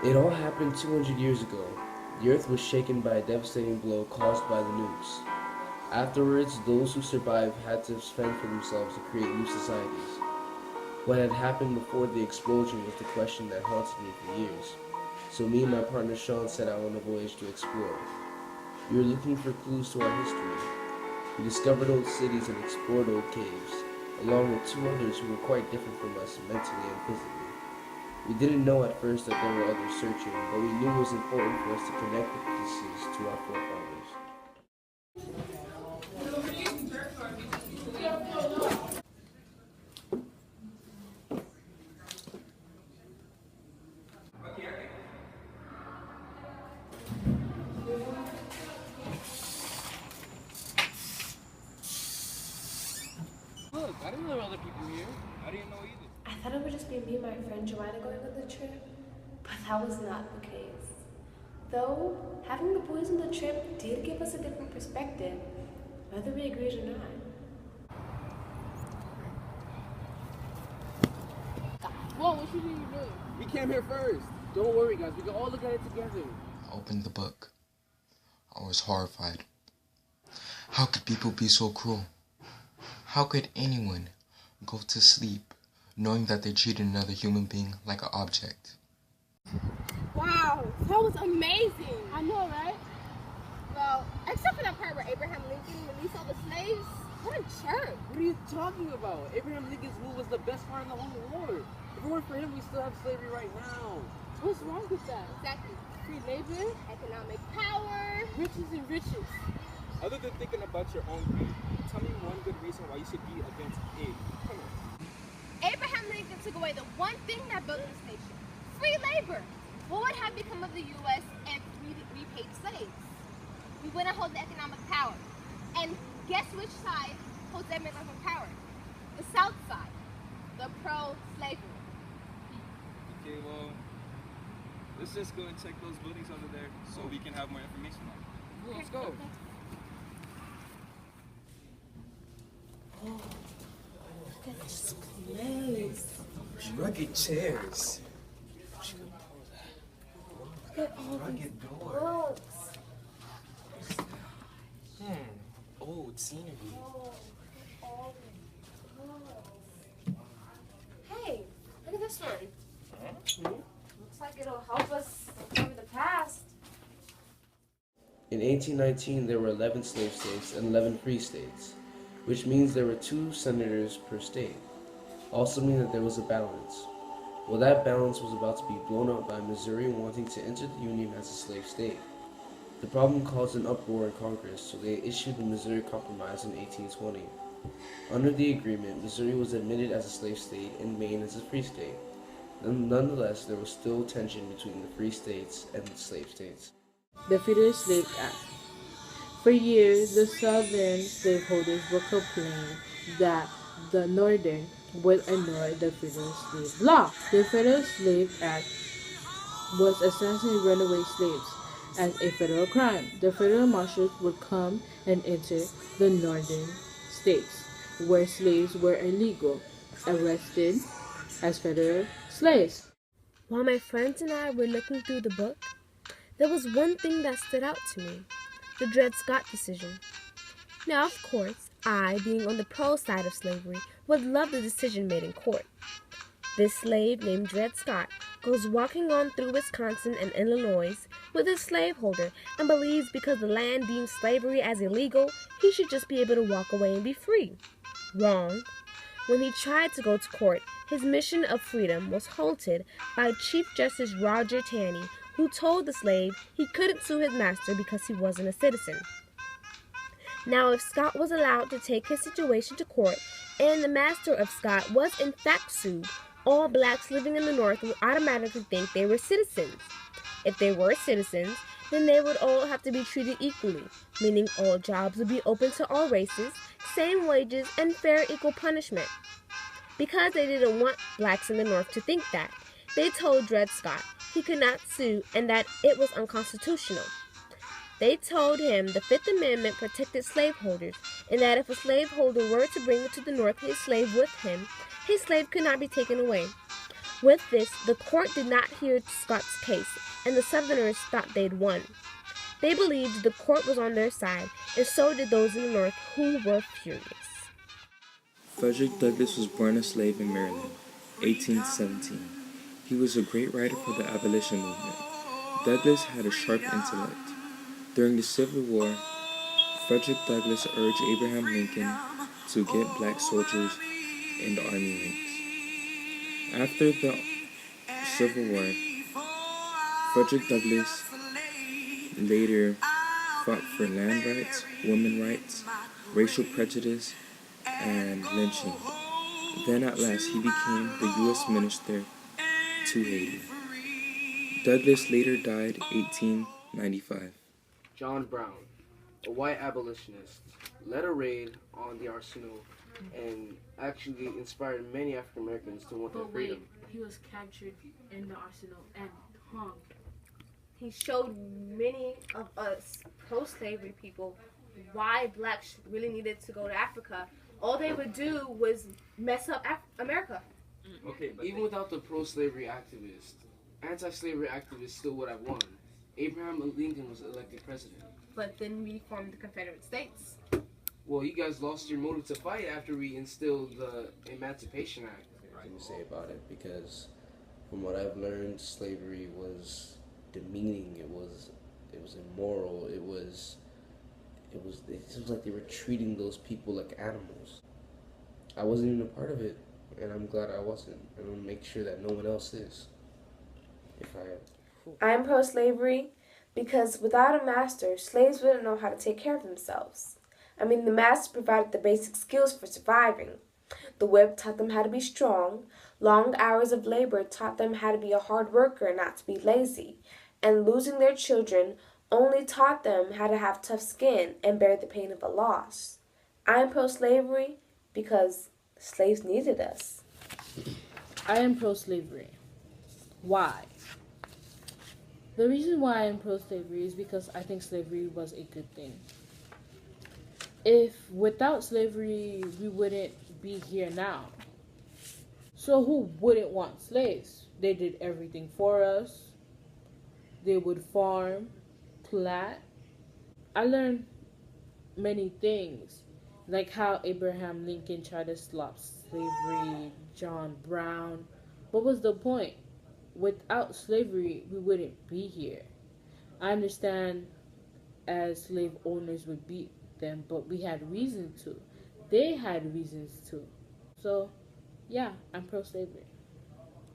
It all happened 200 years ago. The earth was shaken by a devastating blow caused by the nukes. Afterwards, those who survived had to fend for themselves to create new societies. What had happened before the explosion was the question that haunted me for years. So me and my partner Sean set out on a voyage to explore. We were looking for clues to our history. We discovered old cities and explored old caves, along with two others who were quite different from us mentally and physically. We didn't know at first that there were others searching, but we knew it was important for us to connect the pieces to our forefathers. Look, I didn't know other people here. I didn't know either. I thought it would just be me and my friend Joanna going on the trip, but that was not the case. Though, having the boys on the trip did give us a different perspective, whether we agreed or not. Whoa, what should we be doing? We came here first. Don't worry, guys. We can all look at it together. I opened the book. I was horrified. How could people be so cruel? How could anyone go to sleep knowing that they treated another human being like an object? Wow, that was amazing. I know, right? Well, except for that part where Abraham Lincoln released all the slaves. What a jerk. What are you talking about? Abraham Lincoln's rule was the best part in the whole war. If it weren't for him, we still have slavery right now. What's wrong with that? Exactly. Free labor, economic power, riches and riches. Other than thinking about your own greed, tell me one good reason why you should be against aid. Come on. Abraham Lincoln took away the one thing that built this nation. Free labor. What would have become of the U.S. if we paid slaves? We wouldn't hold the economic power. And guess which side holds that economic power? The South side. The pro-slavery. Okay, well, let's just go and check those buildings over there so we can have more information on it. Let's go. Look at this place. Rugged chairs. Look at all these Rugged door. books. Old scenery. Oh, look at all these books. Hey, look at this one. Looks like it'll help us remember the past. In 1819, there were 11 slave states and 11 free states, which means there were 2 senators per state. Also mean that there was a balance. Well, that balance was about to be blown up by Missouri wanting to enter the Union as a slave state. The problem caused an uproar in Congress, so they issued the Missouri Compromise in 1820. Under the agreement, Missouri was admitted as a slave state and Maine as a free state. Nonetheless, there was still tension between the free states and the slave states. The Futurist Slave Act. For years, the Southern slaveholders were complaining that the Northern would ignore the Federal Slave Law. The Federal Slave Act was assassinating runaway slaves as a federal crime. The federal marshals would come and enter the northern states where slaves were illegal, arrested as federal slaves. While my friends and I were looking through the book, there was one thing that stood out to me: the Dred Scott decision. Now, of course, I, being on the pro side of slavery, would love the decision made in court. This slave named Dred Scott goes walking on through Wisconsin and Illinois with a slaveholder and believes because the land deems slavery as illegal, he should just be able to walk away and be free. Wrong. When he tried to go to court, his mission of freedom was halted by Chief Justice Roger Taney, who told the slave he couldn't sue his master because he wasn't a citizen. Now, if Scott was allowed to take his situation to court, and the master of Scott was in fact sued, all blacks living in the North would automatically think they were citizens. If they were citizens, then they would all have to be treated equally, meaning all jobs would be open to all races, same wages, and fair equal punishment. Because they didn't want blacks in the North to think that, they told Dred Scott he could not sue and that it was unconstitutional. They told him the Fifth Amendment protected slaveholders, and that if a slaveholder were to bring to the North his slave with him, his slave could not be taken away. With this, the court did not hear Scott's case, and the Southerners thought they'd won. They believed the court was on their side, and so did those in the North, who were furious. Frederick Douglass was born a slave in Maryland, 1817. He was a great writer for the abolition movement. Douglass had a sharp intellect. During the Civil War, Frederick Douglass urged Abraham Lincoln to get black soldiers in the army ranks. After the Civil War, Frederick Douglass later fought for land rights, women's rights, racial prejudice, and lynching. Then at last he became the U.S. Minister to Haiti. Douglass later died 1895. John Brown, a white abolitionist, led a raid on the arsenal and actually inspired many African Americans to want their freedom. He was captured in the arsenal and hung. He showed many of us pro-slavery people why blacks really needed to go to Africa. All they would do was mess up America. Okay, but even without the pro-slavery activists, anti-slavery activists still would have won. Abraham Lincoln was elected president. But then we formed the Confederate States. Well, you guys lost your motive to fight after we instilled the Emancipation Act. What to say about it? Because from what I've learned, slavery was demeaning. It was immoral. It was like they were treating those people like animals. I wasn't even a part of it, and I'm glad I wasn't. And I'm gonna make sure that no one else is. If I am. I'm pro-slavery because without a master, slaves wouldn't know how to take care of themselves. I mean, the master provided the basic skills for surviving. The whip taught them how to be strong. Long hours of labor taught them how to be a hard worker and not to be lazy. And losing their children only taught them how to have tough skin and bear the pain of a loss. I'm pro-slavery because slaves needed us. I am pro-slavery. Why? The reason why I am pro-slavery is because I think slavery was a good thing. If without slavery, we wouldn't be here now. So who wouldn't want slaves? They did everything for us. They would farm, plant. I learned many things, like how Abraham Lincoln tried to stop slavery, John Brown. What was the point? Without slavery, we wouldn't be here. I understand as slave owners would beat them, but we had reason to. They had reasons to. So, yeah, I'm pro-slavery.